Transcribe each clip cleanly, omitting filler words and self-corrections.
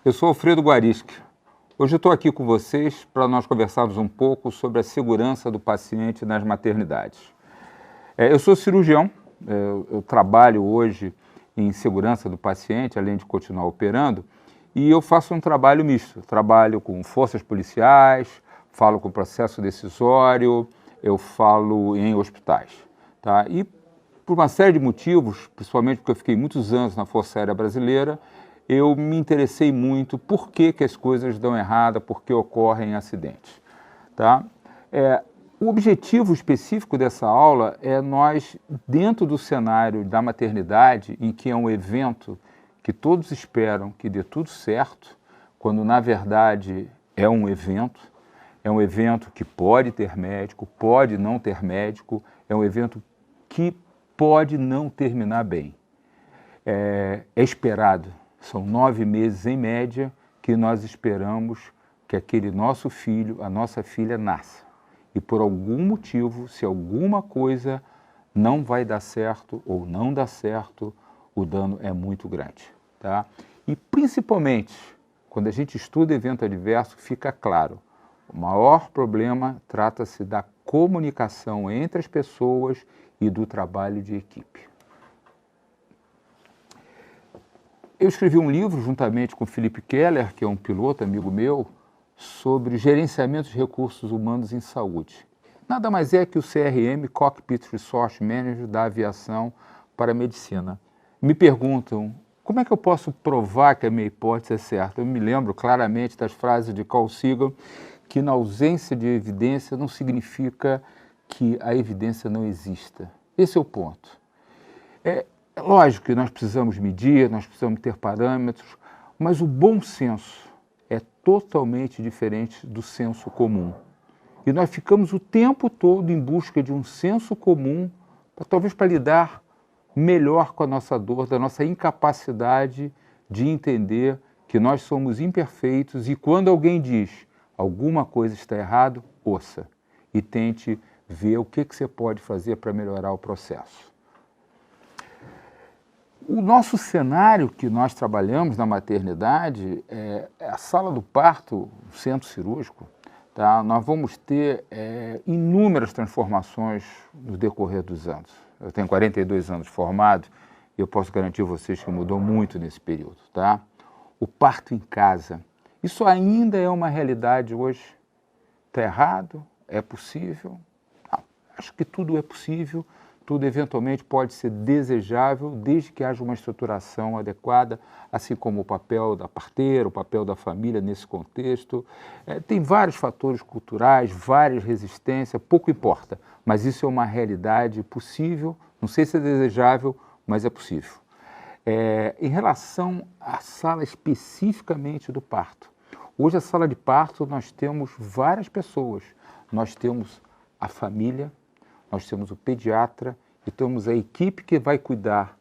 Eu sou Alfredo Guarischi. Hoje eu estou aqui com vocês para nós conversarmos um pouco sobre a segurança do paciente nas maternidades. Eu sou cirurgião, eu trabalho hoje em segurança do paciente, além de continuar operando, e eu faço um trabalho misto. Trabalho com forças policiais, falo com processo decisório, eu falo em hospitais. Tá? E por uma série de motivos, principalmente porque eu fiquei muitos anos na Força Aérea Brasileira, eu me interessei muito por que as coisas dão errado, por que ocorrem acidentes. Tá? O objetivo específico dessa aula é nós, dentro do cenário da maternidade, em que é um evento que todos esperam que dê tudo certo, quando na verdade é um evento que pode ter médico, pode não ter médico, é um evento que pode não terminar bem. É esperado. São 9 meses, em média, que nós esperamos que aquele nosso filho, a nossa filha, nasça. E por algum motivo, se alguma coisa não vai dar certo ou não dá certo, o dano é muito grande. Tá? E principalmente, quando a gente estuda evento adverso, fica claro, o maior problema trata-se da comunicação entre as pessoas e do trabalho de equipe. Eu escrevi um livro, juntamente com Philippe Keller, que é um piloto amigo meu, sobre gerenciamento de recursos humanos em saúde. Nada mais é que o CRM, Cockpit Resource Manager, da aviação para a medicina. Me perguntam, como é que eu posso provar que a minha hipótese é certa? Eu me lembro claramente das frases de Carl Sagan, que na ausência de evidência não significa que a evidência não exista. Esse é o ponto. É lógico que nós precisamos medir, nós precisamos ter parâmetros, mas o bom senso é totalmente diferente do senso comum. E nós ficamos o tempo todo em busca de um senso comum, talvez para lidar melhor com a nossa dor, da nossa incapacidade de entender que nós somos imperfeitos e quando alguém diz alguma coisa está errado, ouça e tente ver o que você pode fazer para melhorar o processo. O nosso cenário que nós trabalhamos na maternidade é a sala do parto, o centro cirúrgico. Tá? Nós vamos ter inúmeras transformações no decorrer dos anos. Eu tenho 42 anos formado e eu posso garantir a vocês que mudou muito nesse período. Tá? O parto em casa, isso ainda é uma realidade hoje. Está errado? É possível? Não, acho que tudo é possível. Tudo eventualmente pode ser desejável, desde que haja uma estruturação adequada, assim como o papel da parteira, o papel da família nesse contexto. Tem vários fatores culturais, várias resistências, pouco importa, mas isso é uma realidade possível, não sei se é desejável, mas é possível. Em relação à sala especificamente do parto, hoje a sala de parto nós temos várias pessoas, nós temos a família, nós temos o pediatra e temos a equipe que vai cuidar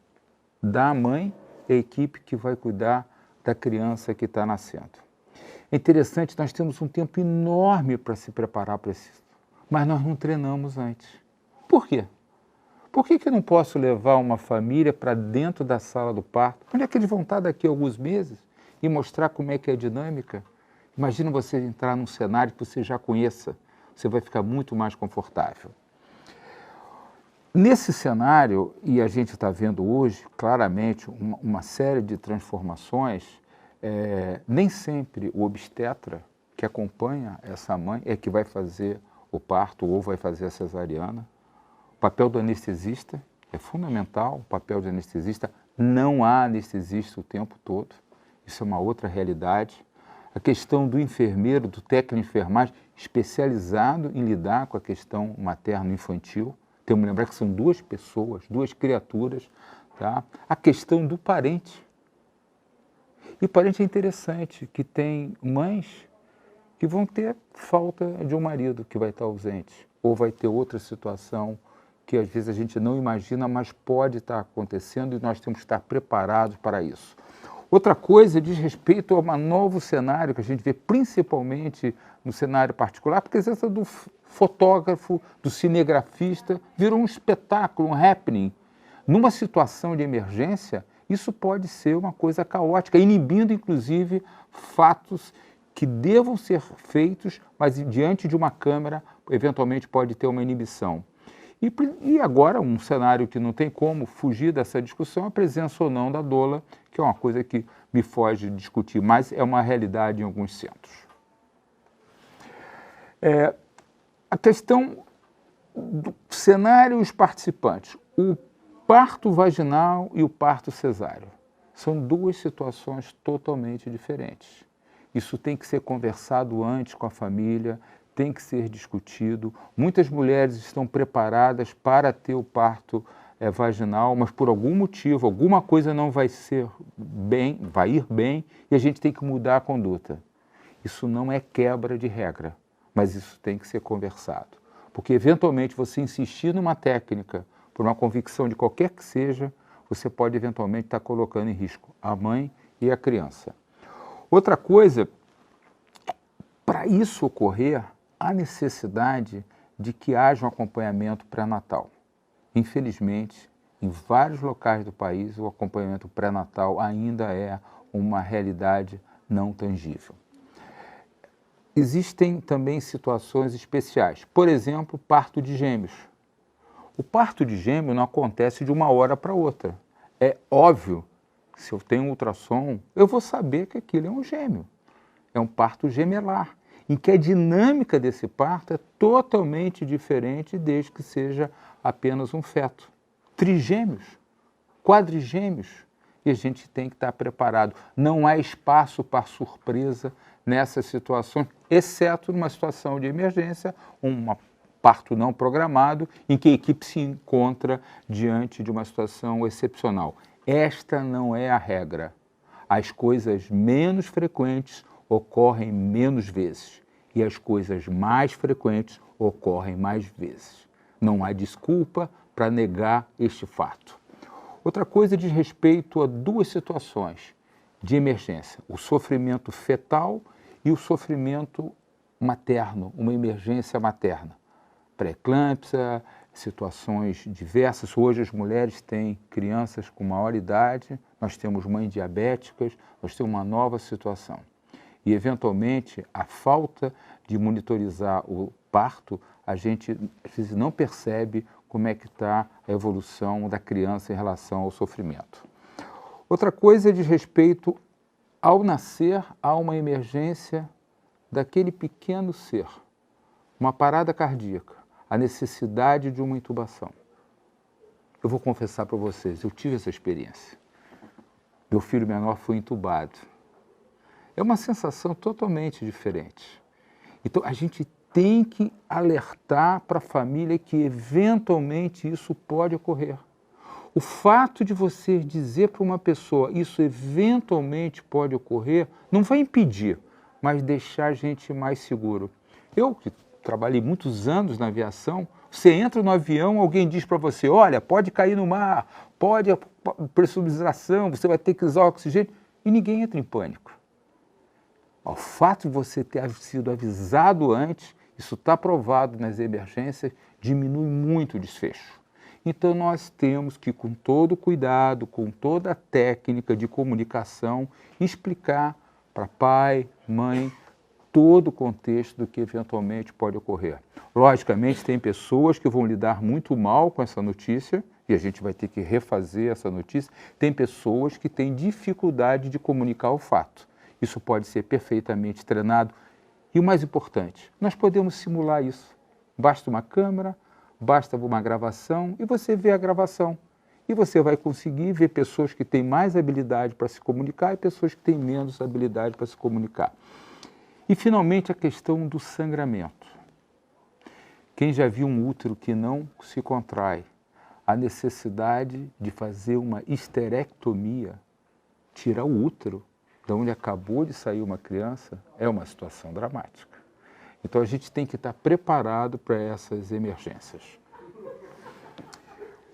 da mãe e a equipe que vai cuidar da criança que está nascendo. É interessante, nós temos um tempo enorme para se preparar para isso, mas nós não treinamos antes. Por quê? Por que eu não posso levar uma família para dentro da sala do parto? Onde é que eles vão estar daqui a alguns meses e mostrar como é que é a dinâmica? Imagina você entrar num cenário que você já conheça, você vai ficar muito mais confortável. Nesse cenário, e a gente está vendo hoje claramente uma série de transformações, nem sempre o obstetra que acompanha essa mãe é que vai fazer o parto ou vai fazer a cesariana. O papel do anestesista é fundamental, o papel do anestesista, não há anestesista o tempo todo, isso é uma outra realidade. A questão do enfermeiro, do técnico de enfermagem, especializado em lidar com a questão materno-infantil. Temos que lembrar que são duas pessoas, duas criaturas. Tá? A questão do parente. E o parente é interessante, que tem mães que vão ter falta de um marido que vai estar ausente. Ou vai ter outra situação que às vezes a gente não imagina, mas pode estar acontecendo e nós temos que estar preparados para isso. Outra coisa diz respeito a um novo cenário que a gente vê principalmente no cenário particular, porque a presença do fotógrafo, do cinegrafista, virou um espetáculo, um happening. Numa situação de emergência, isso pode ser uma coisa caótica, inibindo, inclusive, fatos que devam ser feitos, mas diante de uma câmera, eventualmente pode ter uma inibição. E agora, um cenário que não tem como fugir dessa discussão, a presença ou não da doula, que é uma coisa que me foge de discutir, mas é uma realidade em alguns centros. A questão do cenário e os participantes. O parto vaginal e o parto cesáreo são duas situações totalmente diferentes. Isso tem que ser conversado antes com a família, tem que ser discutido. Muitas mulheres estão preparadas para ter o parto vaginal, mas por algum motivo, alguma coisa não vai ser bem, vai ir bem, e a gente tem que mudar a conduta. Isso não é quebra de regra, mas isso tem que ser conversado. Porque, eventualmente, você insistir numa técnica, por uma convicção de qualquer que seja, você pode, eventualmente, estar colocando em risco a mãe e a criança. Outra coisa, para isso ocorrer, há necessidade de que haja um acompanhamento pré-natal. Infelizmente, em vários locais do país, o acompanhamento pré-natal ainda é uma realidade não tangível. Existem também situações especiais, por exemplo, parto de gêmeos. O parto de gêmeo não acontece de uma hora para outra. É óbvio que se eu tenho um ultrassom, eu vou saber que aquilo é um gêmeo. É um parto gemelar, em que a dinâmica desse parto é totalmente diferente desde que seja apenas um feto. Trigêmeos, quadrigêmeos, e a gente tem que estar preparado. Não há espaço para surpresa nessas situações, exceto numa situação de emergência, um parto não programado, em que a equipe se encontra diante de uma situação excepcional. Esta não é a regra. As coisas menos frequentes ocorrem menos vezes e as coisas mais frequentes ocorrem mais vezes. Não há desculpa para negar este fato. Outra coisa diz respeito a duas situações de emergência: o sofrimento fetal e o sofrimento materno, uma emergência materna. Pré-eclâmpsia, situações diversas. Hoje as mulheres têm crianças com maior idade, nós temos mães diabéticas, nós temos uma nova situação. E, eventualmente, a falta de monitorizar o parto, a gente às vezes não percebe como é que está a evolução da criança em relação ao sofrimento. Outra coisa diz respeito ao nascer, há uma emergência daquele pequeno ser, uma parada cardíaca, a necessidade de uma intubação. Eu vou confessar para vocês, eu tive essa experiência. Meu filho menor foi intubado. É uma sensação totalmente diferente. Então, a gente tem que alertar para a família que, eventualmente, isso pode ocorrer. O fato de você dizer para uma pessoa isso eventualmente pode ocorrer, não vai impedir, mas deixar a gente mais seguro. Eu, que trabalhei muitos anos na aviação, você entra no avião, alguém diz para você, olha, pode cair no mar, pode pressurização, você vai ter que usar oxigênio, e ninguém entra em pânico. O fato de você ter sido avisado antes, isso está provado nas emergências, diminui muito o desfecho. Então, nós temos que, com todo cuidado, com toda a técnica de comunicação, explicar para pai, mãe, todo o contexto do que eventualmente pode ocorrer. Logicamente, tem pessoas que vão lidar muito mal com essa notícia, e a gente vai ter que refazer essa notícia. Tem pessoas que têm dificuldade de comunicar o fato. Isso pode ser perfeitamente treinado. E o mais importante, nós podemos simular isso. Basta uma câmera, basta uma gravação e você vê a gravação. E você vai conseguir ver pessoas que têm mais habilidade para se comunicar e pessoas que têm menos habilidade para se comunicar. E, finalmente, a questão do sangramento. Quem já viu um útero que não se contrai, a necessidade de fazer uma histerectomia, tirar o útero, de onde acabou de sair uma criança, é uma situação dramática. Então, a gente tem que estar preparado para essas emergências.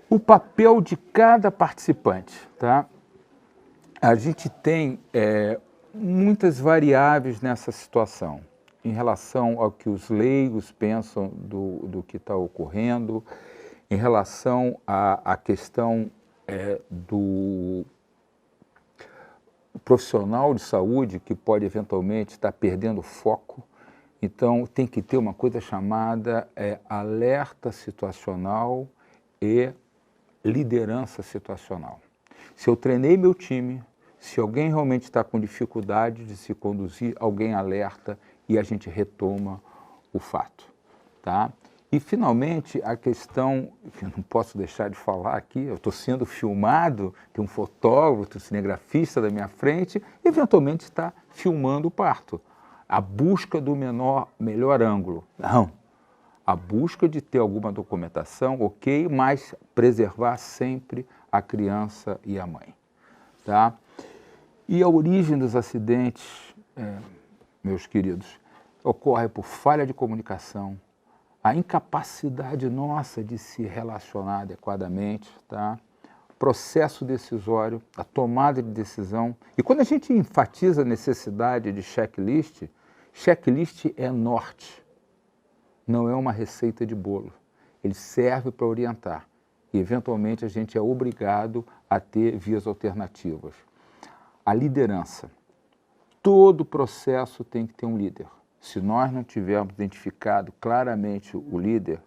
O papel de cada participante, tá? A gente tem muitas variáveis nessa situação, em relação ao que os leigos pensam do que está ocorrendo, em relação à questão profissional de saúde que pode eventualmente estar perdendo foco. Então, tem que ter uma coisa chamada alerta situacional e liderança situacional. Se eu treinei meu time, se alguém realmente está com dificuldade de se conduzir, alguém alerta e a gente retoma o fato, tá? E, finalmente, a questão, que eu não posso deixar de falar aqui, eu estou sendo filmado, tem um fotógrafo, um cinegrafista da minha frente, eventualmente está filmando o parto. A busca do melhor ângulo. Não. A busca de ter alguma documentação, ok, mas preservar sempre a criança e a mãe, tá? E a origem dos acidentes, meus queridos, ocorre por falha de comunicação, a incapacidade nossa de se relacionar adequadamente, tá? Processo decisório, a tomada de decisão. E quando a gente enfatiza a necessidade de checklist, checklist é norte, não é uma receita de bolo. Ele serve para orientar. E, eventualmente, a gente é obrigado a ter vias alternativas. A liderança. Todo processo tem que ter um líder. Se nós não tivermos identificado claramente o líder,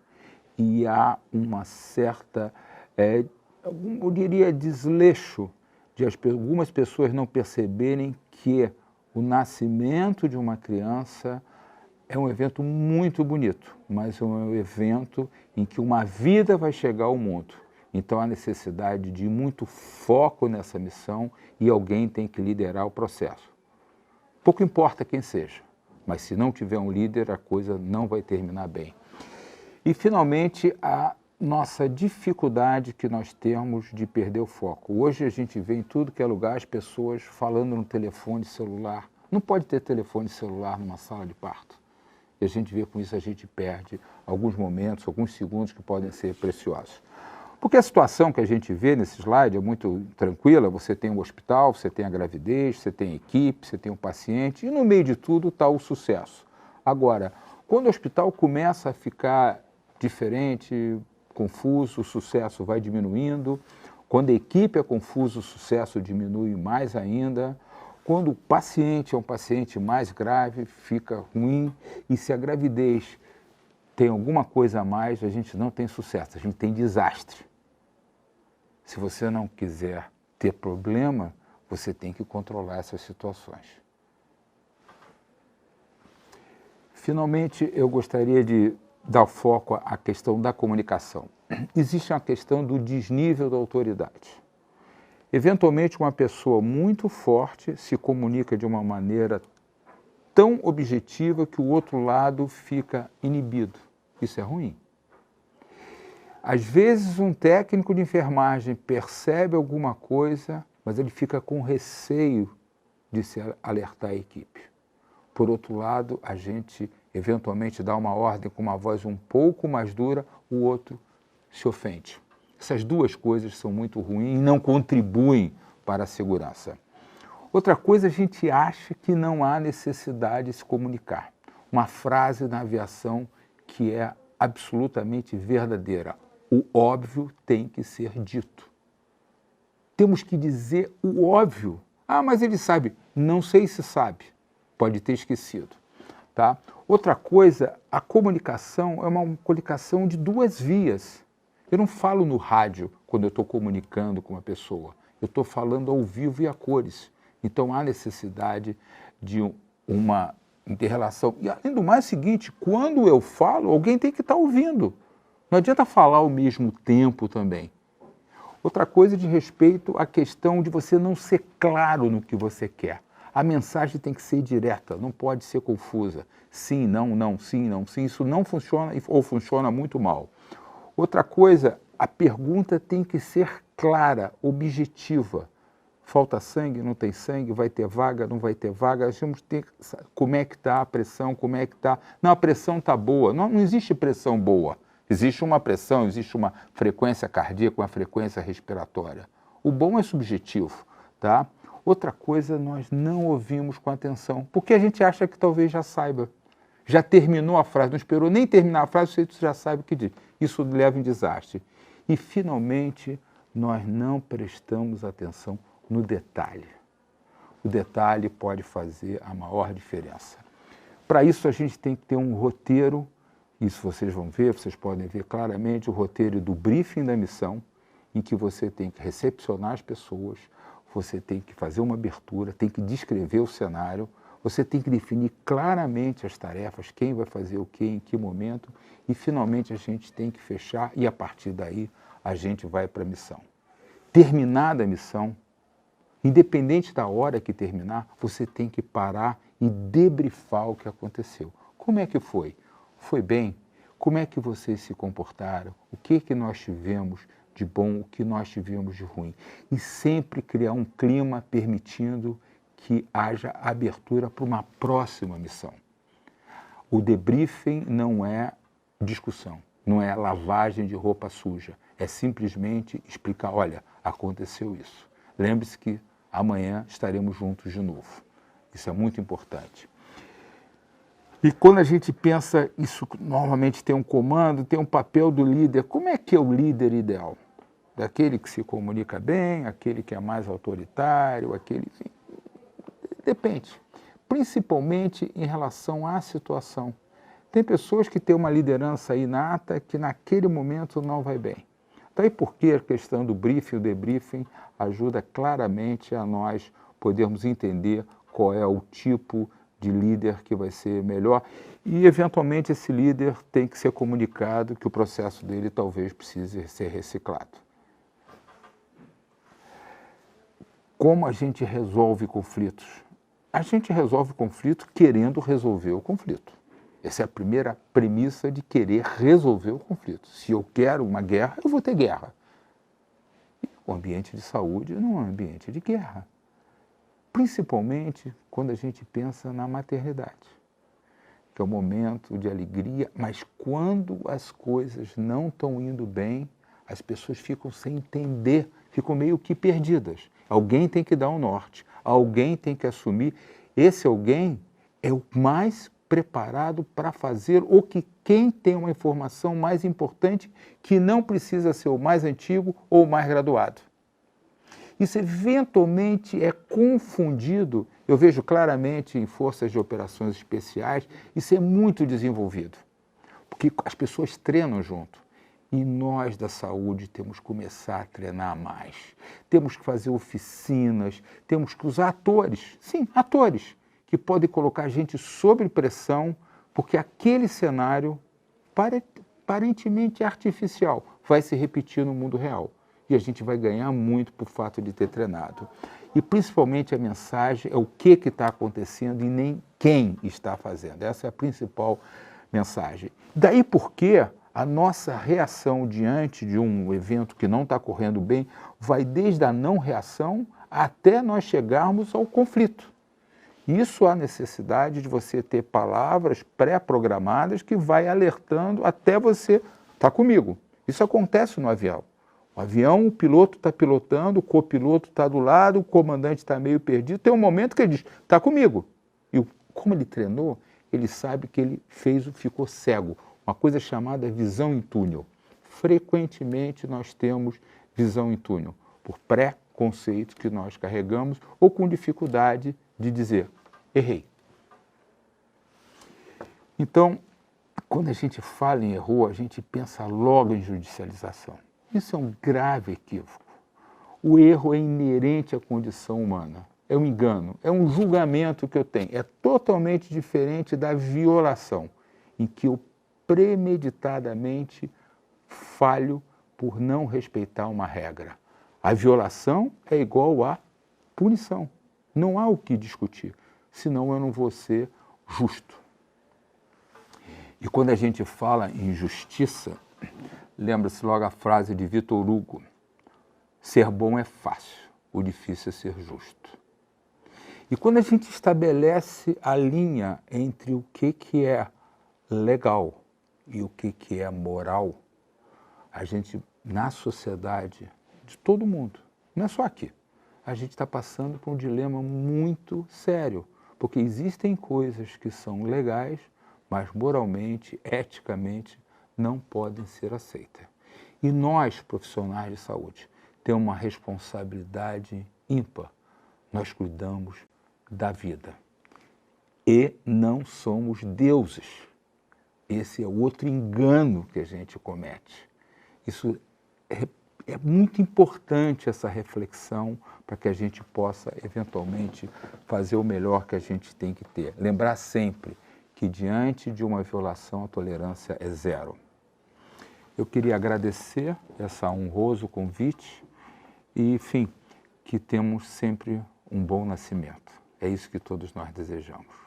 e há uma certa, eu diria, desleixo de algumas pessoas não perceberem que o nascimento de uma criança é um evento muito bonito, mas é um evento em que uma vida vai chegar ao mundo. Então, há necessidade de muito foco nessa missão e alguém tem que liderar o processo. Pouco importa quem seja, mas se não tiver um líder, a coisa não vai terminar bem. E, finalmente, a nossa dificuldade que nós temos de perder o foco. Hoje a gente vê em tudo que é lugar as pessoas falando no telefone celular. Não pode ter telefone celular numa sala de parto. E a gente vê com isso, a gente perde alguns momentos, alguns segundos que podem ser preciosos. Porque a situação que a gente vê nesse slide é muito tranquila, você tem um hospital, você tem a gravidez, você tem a equipe, você tem um paciente, e no meio de tudo está o sucesso. Agora, quando o hospital começa a ficar diferente, confuso, o sucesso vai diminuindo. Quando a equipe é confusa, o sucesso diminui mais ainda. Quando o paciente é um paciente mais grave, fica ruim. E se a gravidez tem alguma coisa a mais, a gente não tem sucesso, a gente tem desastre. Se você não quiser ter problema, você tem que controlar essas situações. Finalmente, eu gostaria de dar foco à questão da comunicação. Existe uma questão do desnível da autoridade. Eventualmente, uma pessoa muito forte se comunica de uma maneira tão objetiva que o outro lado fica inibido. Isso é ruim. Às vezes, um técnico de enfermagem percebe alguma coisa, mas ele fica com receio de se alertar a equipe. Por outro lado, a gente eventualmente dá uma ordem com uma voz um pouco mais dura, o outro se ofende. Essas duas coisas são muito ruins e não contribuem para a segurança. Outra coisa, a gente acha que não há necessidade de se comunicar. Uma frase na aviação que é absolutamente verdadeira. O óbvio tem que ser dito. Temos que dizer o óbvio. Ah, mas ele sabe. Não sei se sabe. Pode ter esquecido. Tá? Outra coisa, a comunicação é uma comunicação de duas vias. Eu não falo no rádio quando eu estou comunicando com uma pessoa. Eu estou falando ao vivo e a cores. Então, há necessidade de uma inter-relação. E, além do mais, é o seguinte, quando eu falo, alguém tem que estar ouvindo. Não adianta falar ao mesmo tempo também. Outra coisa de respeito à questão de você não ser claro no que você quer. A mensagem tem que ser direta, não pode ser confusa. Sim, não, não, sim, não, sim. Isso não funciona ou funciona muito mal. Outra coisa, a pergunta tem que ser clara, objetiva. Falta sangue, não tem sangue, vai ter vaga, não vai ter vaga. Nós temos que ter como é que está a pressão, como é que está. Não, a pressão está boa. Não existe pressão boa. Existe uma pressão, existe uma frequência cardíaca, uma frequência respiratória. O bom é subjetivo, tá? Outra coisa, nós não ouvimos com atenção, porque a gente acha que talvez já saiba. Já terminou a frase, não esperou nem terminar a frase, você já sabe o que diz. Isso leva em desastre. E, finalmente, nós não prestamos atenção no detalhe. o detalhe pode fazer a maior diferença. Para isso, a gente tem que ter um roteiro, isso vocês vão ver, vocês podem ver claramente o roteiro do briefing da missão, em que você tem que recepcionar as pessoas, você tem que fazer uma abertura, tem que descrever o cenário, você tem que definir claramente as tarefas, quem vai fazer o quê, em que momento, e finalmente a gente tem que fechar e a partir daí a gente vai para a missão. Terminada a missão, independente da hora que terminar, você tem que parar e debriefar o que aconteceu. Como é que foi? Foi bem? Como é que vocês se comportaram? O que nós tivemos de bom, o que nós tivemos de ruim? E sempre criar um clima permitindo que haja abertura para uma próxima missão. O debriefing não é discussão, não é lavagem de roupa suja, é simplesmente explicar, olha, aconteceu isso. Lembre-se que amanhã estaremos juntos de novo. Isso é muito importante. E quando a gente pensa, isso normalmente tem um comando, tem um papel do líder. Como é que é o líder ideal? Daquele que se comunica bem, aquele que é mais autoritário, aquele... Enfim, depende. Principalmente em relação à situação. Tem pessoas que têm uma liderança inata que naquele momento não vai bem. Daí porque a questão do briefing e o debriefing ajuda claramente a nós podermos entender qual é o tipo de líder que vai ser melhor e, eventualmente, esse líder tem que ser comunicado que o processo dele talvez precise ser reciclado. Como a gente resolve conflitos? A gente resolve conflito querendo resolver o conflito. Essa é a primeira premissa de querer resolver o conflito. Se eu quero uma guerra, eu vou ter guerra. E o ambiente de saúde não é um ambiente de guerra. Principalmente quando a gente pensa na maternidade, que é um momento de alegria, mas quando as coisas não estão indo bem, as pessoas ficam sem entender, ficam meio que perdidas. Alguém tem que dar um norte, alguém tem que assumir. Esse alguém é o mais preparado para fazer o que quem tem uma informação mais importante que não precisa ser o mais antigo ou o mais graduado. Isso eventualmente é confundido, eu vejo claramente em forças de operações especiais, isso é muito desenvolvido, porque as pessoas treinam junto. E nós da saúde temos que começar a treinar mais. Temos que fazer oficinas, temos que usar atores, sim, atores, que podem colocar a gente sob pressão, porque aquele cenário aparentemente artificial vai se repetir no mundo real. E a gente vai ganhar muito por fato de ter treinado. E principalmente a mensagem é o que está acontecendo e nem quem está fazendo. Essa é a principal mensagem. Daí porque a nossa reação diante de um evento que não está correndo bem vai desde a não reação até nós chegarmos ao conflito. Isso há necessidade de você ter palavras pré-programadas que vai alertando até você estar comigo. Isso acontece no avião. O avião, o piloto está pilotando, o copiloto está do lado, o comandante está meio perdido. Tem um momento que ele diz, está comigo. E como ele treinou, ele sabe que ele ficou cego. Uma coisa chamada visão em túnel. Frequentemente nós temos visão em túnel, por pré-conceitos que nós carregamos ou com dificuldade de dizer, errei. Então, quando a gente fala em errou, a gente pensa logo em judicialização. Isso é um grave equívoco. O erro é inerente à condição humana. É um engano, é um julgamento que eu tenho. É totalmente diferente da violação, em que eu premeditadamente falho por não respeitar uma regra. A violação é igual à punição. Não há o que discutir, senão eu não vou ser justo. E quando a gente fala em justiça, lembra-se logo a frase de Victor Hugo, ser bom é fácil, o difícil é ser justo. E quando a gente estabelece a linha entre o que é legal e o que é moral, a gente, na sociedade de todo mundo, não é só aqui, a gente está passando por um dilema muito sério, porque existem coisas que são legais, mas moralmente, eticamente, não podem ser aceitas. E nós, profissionais de saúde, temos uma responsabilidade ímpar. Nós cuidamos da vida. E não somos deuses. Esse é outro engano que a gente comete. Isso é muito importante, essa reflexão, para que a gente possa, eventualmente, fazer o melhor que a gente tem que ter. Lembrar sempre que, diante de uma violação, a tolerância é zero. Eu queria agradecer esse honroso convite e, enfim, que temos sempre um bom nascimento. É isso que todos nós desejamos.